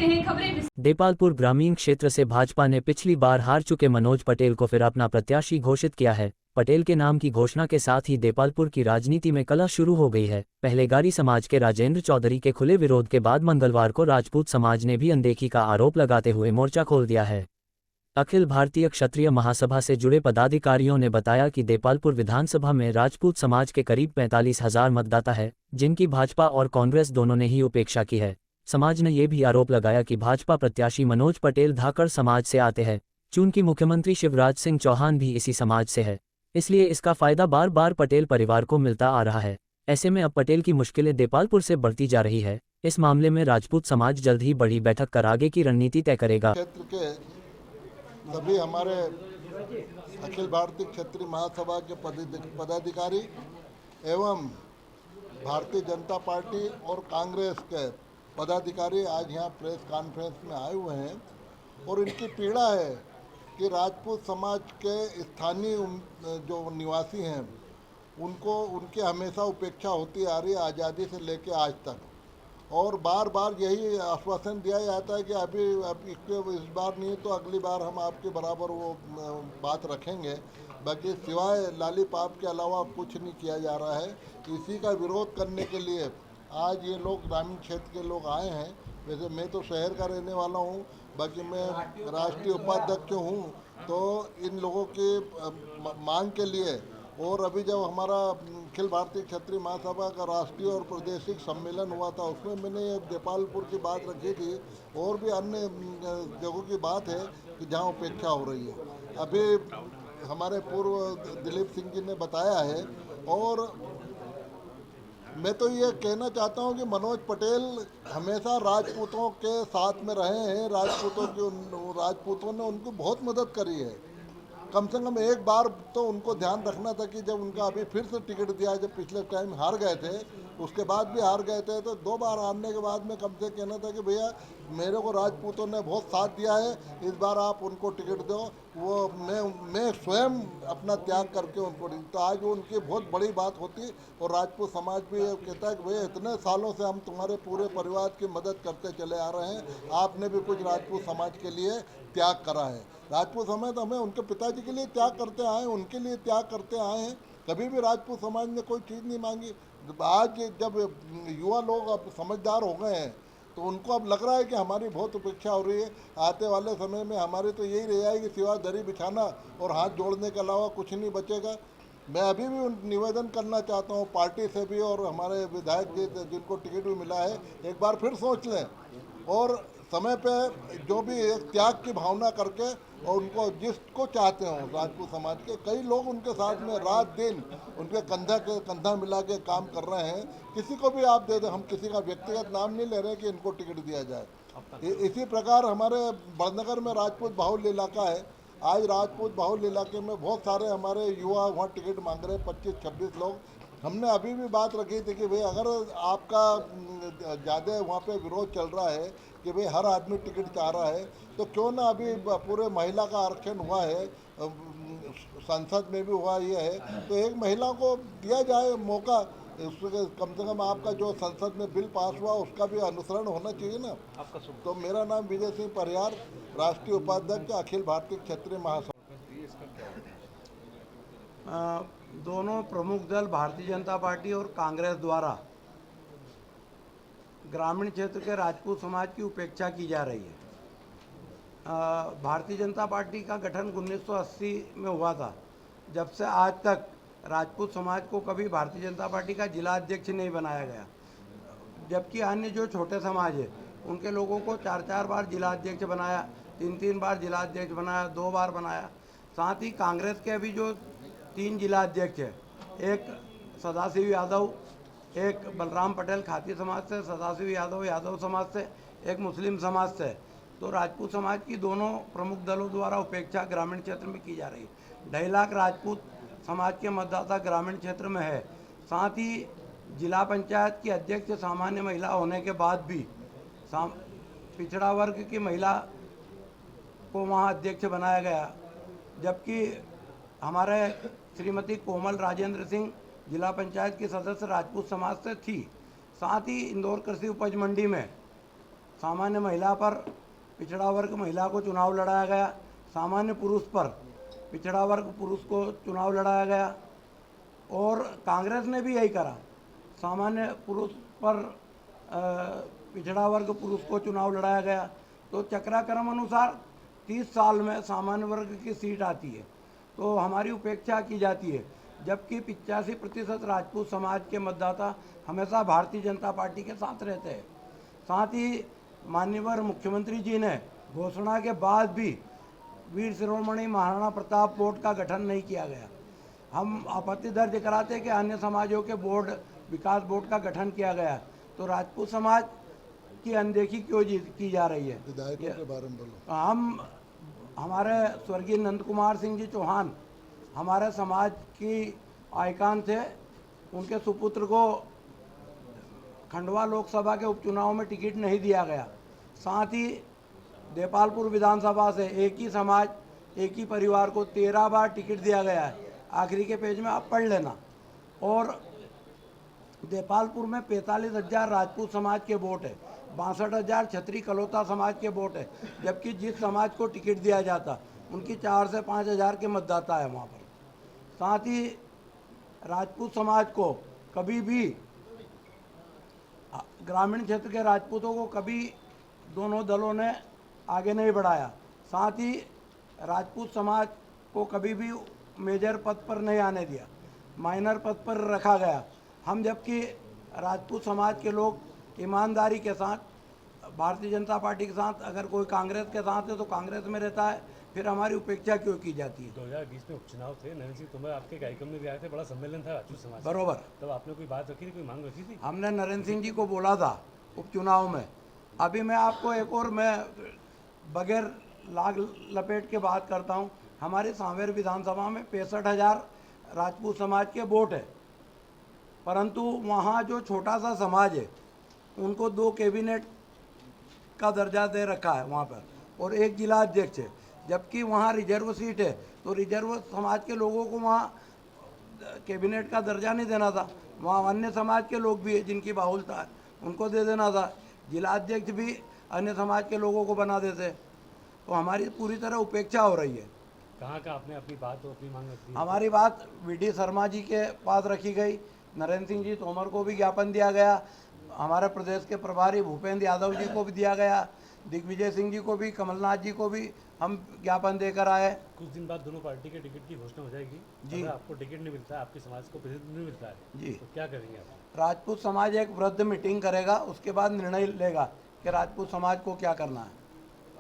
हैं खबरें। देपालपुर ग्रामीण क्षेत्र से भाजपा ने पिछली बार हार चुके मनोज पटेल को फिर अपना प्रत्याशी घोषित किया है। पटेल के नाम की घोषणा के साथ ही देपालपुर की राजनीति में कलह शुरू हो गई है। पहले गारी समाज के राजेंद्र चौधरी के खुले विरोध के बाद मंगलवार को राजपूत समाज ने भी अनदेखी का आरोप लगाते हुए मोर्चा खोल दिया है। अखिल भारतीय क्षत्रिय महासभा से जुड़े पदाधिकारियों ने बताया कि देपालपुर विधानसभा में राजपूत समाज के करीब 45,000 मतदाता है, जिनकी भाजपा और कांग्रेस दोनों ने ही उपेक्षा की है। समाज ने यह भी आरोप लगाया कि भाजपा प्रत्याशी मनोज पटेल धाकड़ समाज से आते हैं, चूंकि मुख्यमंत्री शिवराज सिंह चौहान भी इसी समाज से है, इसलिए इसका फायदा बार बार पटेल परिवार को मिलता आ रहा है। ऐसे में अब पटेल की मुश्किलें देपालपुर से बढ़ती जा रही है। इस मामले में राजपूत समाज जल्द ही बड़ी बैठक कर आगे की रणनीति तय करेगा। सभी हमारे अखिल भारतीय क्षत्रिय महासभा के पदाधिकारी एवं भारतीय जनता पार्टी और कांग्रेस के पदाधिकारी आज यहाँ प्रेस कॉन्फ्रेंस में आए हुए हैं और इनकी पीड़ा है कि राजपूत समाज के स्थानीय जो निवासी हैं उनकी हमेशा उपेक्षा होती आ रही है आज़ादी से लेकर आज तक, और बार बार यही आश्वासन दिया जाता है कि अब इस बार नहीं तो अगली बार हम आपके बराबर वो बात रखेंगे। बाकी सिवाय लालीपाप के अलावा कुछ नहीं किया जा रहा है। इसी का विरोध करने के लिए आज ये लोग ग्रामीण क्षेत्र के लोग आए हैं। वैसे मैं तो शहर का रहने वाला हूँ, बाकी मैं राष्ट्रीय उपाध्यक्ष हूँ, तो इन लोगों की मांग के लिए और अभी जब हमारा अखिल भारतीय क्षत्रिय महासभा का राष्ट्रीय और प्रादेशिक सम्मेलन हुआ था उसमें मैंने देपालपुर की बात रखी थी और भी अन्य जगहों की बात है कि जहां उपेक्षा हो रही है। अभी हमारे पूर्व दिलीप सिंह जी ने बताया है और मैं तो ये कहना चाहता हूं कि मनोज पटेल हमेशा राजपूतों के साथ में रहे हैं। राजपूतों ने उनको बहुत मदद करी है। कम से कम एक बार तो उनको ध्यान रखना था कि जब उनका अभी फिर से टिकट दिया, जब पिछले टाइम हार गए थे उसके बाद भी हार गए थे, तो 2 बार हारने के बाद में कम से कहना था कि भैया मेरे को राजपूतों ने बहुत साथ दिया है, इस बार आप उनको टिकट दो। वो मैं स्वयं अपना त्याग करके उनको दी, तो आज वो उनकी बहुत बड़ी बात होती और राजपूत समाज भी कहता है कि भैया इतने सालों से हम तुम्हारे पूरे परिवार की मदद करते चले आ रहे हैं, आपने भी कुछ राजपूत समाज के लिए त्याग करा है। राजपूत समाज तो हमें उनके पिताजी के लिए त्याग करते आए हैं, उनके लिए त्याग करते आए हैं। कभी भी राजपूत समाज ने कोई चीज़ नहीं मांगी। आज जब युवा लोग अब समझदार हो गए हैं तो उनको अब लग रहा है कि हमारी बहुत उपेक्षा हो रही है। आते वाले समय में हमारे तो यही रह जाएगी सिवा दरी बिछाना और हाथ जोड़ने के अलावा कुछ नहीं बचेगा। मैं अभी भी निवेदन करना चाहता हूँ पार्टी से भी और हमारे विधायक जी जिनको टिकट भी मिला है, एक बार फिर सोच लें और समय पे जो भी त्याग की भावना करके और उनको जिसको चाहते हों राजपूत समाज के कई लोग उनके साथ में रात दिन उनके कंधा मिला के काम कर रहे हैं। किसी को भी आप दे दें, हम किसी का व्यक्तिगत नाम नहीं ले रहे कि इनको टिकट दिया जाए। इसी प्रकार हमारे बड़नगर में राजपूत बाहुल्य इलाका है। आज राजपूत बाहुल्य इलाके में बहुत सारे हमारे युवा वहाँ टिकट मांग रहे हैं, 25-26 लोग। हमने अभी भी बात रखी थी कि भाई अगर आपका ज़्यादा वहाँ पे विरोध चल रहा है कि भाई हर आदमी टिकट चाह रहा है, तो क्यों ना अभी पूरे महिला का आरक्षण हुआ है, संसद में भी हुआ ये है, तो एक महिला को दिया जाए मौका। उसके कम से कम आपका जो संसद में बिल पास हुआ उसका भी अनुसरण होना चाहिए ना। तो मेरा नाम विजय सिंह परिहार, राष्ट्रीय उपाध्यक्ष अखिल भारतीय क्षत्रिय महासभा। दोनों प्रमुख दल भारतीय जनता पार्टी और कांग्रेस द्वारा ग्रामीण क्षेत्र के राजपूत समाज की उपेक्षा की जा रही है। भारतीय जनता पार्टी का गठन 1980 में हुआ था। जब से आज तक राजपूत समाज को कभी भारतीय जनता पार्टी का जिला अध्यक्ष नहीं बनाया गया, जबकि अन्य जो छोटे समाज है उनके लोगों को 4-4 बार जिला अध्यक्ष बनाया, 3-3 बार जिला अध्यक्ष बनाया, 2 बार बनाया। साथ ही कांग्रेस के अभी जो 3 जिला अध्यक्ष है, एक सदाशिव यादव, एक बलराम पटेल खाती समाज से, सदाशिव यादव यादव समाज से, एक मुस्लिम समाज से। तो राजपूत समाज की दोनों प्रमुख दलों द्वारा उपेक्षा ग्रामीण क्षेत्र में की जा रही है। 2.5 लाख राजपूत समाज के मतदाता ग्रामीण क्षेत्र में है। साथ ही जिला पंचायत की अध्यक्ष सामान्य महिला होने के बाद भी पिछड़ा वर्ग की महिला को वहाँ अध्यक्ष बनाया गया, जबकि हमारे श्रीमती कोमल राजेंद्र सिंह जिला पंचायत की सदस्य राजपूत समाज से थी। साथ ही इंदौर कृषि उपज मंडी में सामान्य महिला पर पिछड़ा वर्ग महिला को चुनाव लड़ाया गया, सामान्य पुरुष पर पिछड़ा वर्ग पुरुष को चुनाव लड़ाया गया, और कांग्रेस ने भी यही करा, सामान्य पुरुष पर पिछड़ा वर्ग पुरुष को चुनाव लड़ाया गया। तो चक्राक्रम अनुसार 30 साल में सामान्य वर्ग की सीट आती है, तो हमारी उपेक्षा की जाती है, जबकि 85% राजपूत समाज के मतदाता हमेशा भारतीय जनता पार्टी के साथ रहते हैं। साथ ही माननीय मुख्यमंत्री जी ने घोषणा के बाद भी वीर शिरोमणि महाराणा प्रताप बोर्ड का गठन नहीं किया गया। हम आपत्ति दर्ज कराते हैं कि अन्य समाजों के बोर्ड, विकास बोर्ड का गठन किया गया, तो राजपूत समाज की अनदेखी क्यों की जा रही है। विधायकों के बारे में बोलो। हमारे स्वर्गीय नंद कुमार सिंह जी चौहान हमारे समाज की आइकॉन थे, उनके सुपुत्र को खंडवा लोकसभा के उपचुनाव में टिकट नहीं दिया गया। साथ ही देपालपुर विधानसभा से एक ही समाज, एक ही परिवार को 13 बार टिकट दिया गया है। आखिरी के पेज में आप पढ़ लेना। और देपालपुर में 45,000 राजपूत समाज के वोट है, 62,000 छत्री कलौता समाज के वोट है, जबकि जिस समाज को टिकट दिया जाता उनकी 4 से 5,000 के मतदाता है वहाँ पर। साथ ही राजपूत समाज को कभी भी, ग्रामीण क्षेत्र के राजपूतों को कभी दोनों दलों ने आगे नहीं बढ़ाया। साथ ही राजपूत समाज को कभी भी मेजर पद पर नहीं आने दिया, माइनर पद पर रखा गया। हम जबकि राजपूत समाज के लोग ईमानदारी के साथ भारतीय जनता पार्टी के साथ, अगर कोई कांग्रेस के साथ है तो कांग्रेस में रहता है, फिर हमारी उपेक्षा क्यों की जाती है। 2020 में उपचुनाव थे, नरेंद्र सिंह तोमर आपके कार्यक्रम में भी आए थे, बड़ा सम्मेलन था राजपूत समाज का। बरोबर, तब आपने कोई बात रखी थी, कोई मांग रखी थी? हमने नरेंद्र सिंह जी को बोला था उपचुनाव में। अभी मैं आपको एक और, मैं बगैर लाग लपेट के बात करता हूँ, हमारी सांवेर विधानसभा में 65,000 राजपूत समाज के वोट है, परंतु वहाँ जो छोटा सा समाज है उनको 2 कैबिनेट का दर्जा दे रखा है वहाँ पर, और 1 जिला अध्यक्ष है, जबकि वहाँ रिजर्व सीट है। तो रिजर्व समाज के लोगों को वहाँ कैबिनेट का दर्जा नहीं देना था, वहाँ अन्य समाज के लोग भी है जिनकी बाहुलता है, उनको दे देना था। जिला अध्यक्ष भी अन्य समाज के लोगों को बना देते। तो हमारी पूरी तरह उपेक्षा हो रही है। कहाँ का आपने अपनी बात और अपनी मांग रखी? हमारी बात वीडी शर्मा जी के पास रखी गई, नरेंद्र सिंह जी तोमर को भी ज्ञापन दिया गया, हमारे प्रदेश के प्रभारी भूपेंद्र यादव जी को भी दिया गया, दिग्विजय सिंह जी को भी, कमलनाथ जी को भी हम ज्ञापन देकर आए। कुछ दिन बाद दोनों पार्टी के टिकट की घोषणा हो जाएगी जी। अगर आपको टिकट नहीं मिलता है, आपके समाज को प्रतिनिधित्व नहीं मिलता है जी, तो क्या करेंगे आप? राजपूत समाज एक वृद्ध मीटिंग करेगा, उसके बाद निर्णय लेगा कि राजपूत समाज को क्या करना है।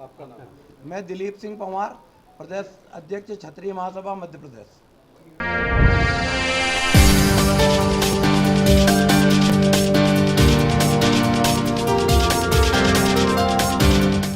आपका नाम? मैं दिलीप सिंह पंवार, प्रदेश अध्यक्ष क्षत्रिय महासभा मध्य प्रदेश।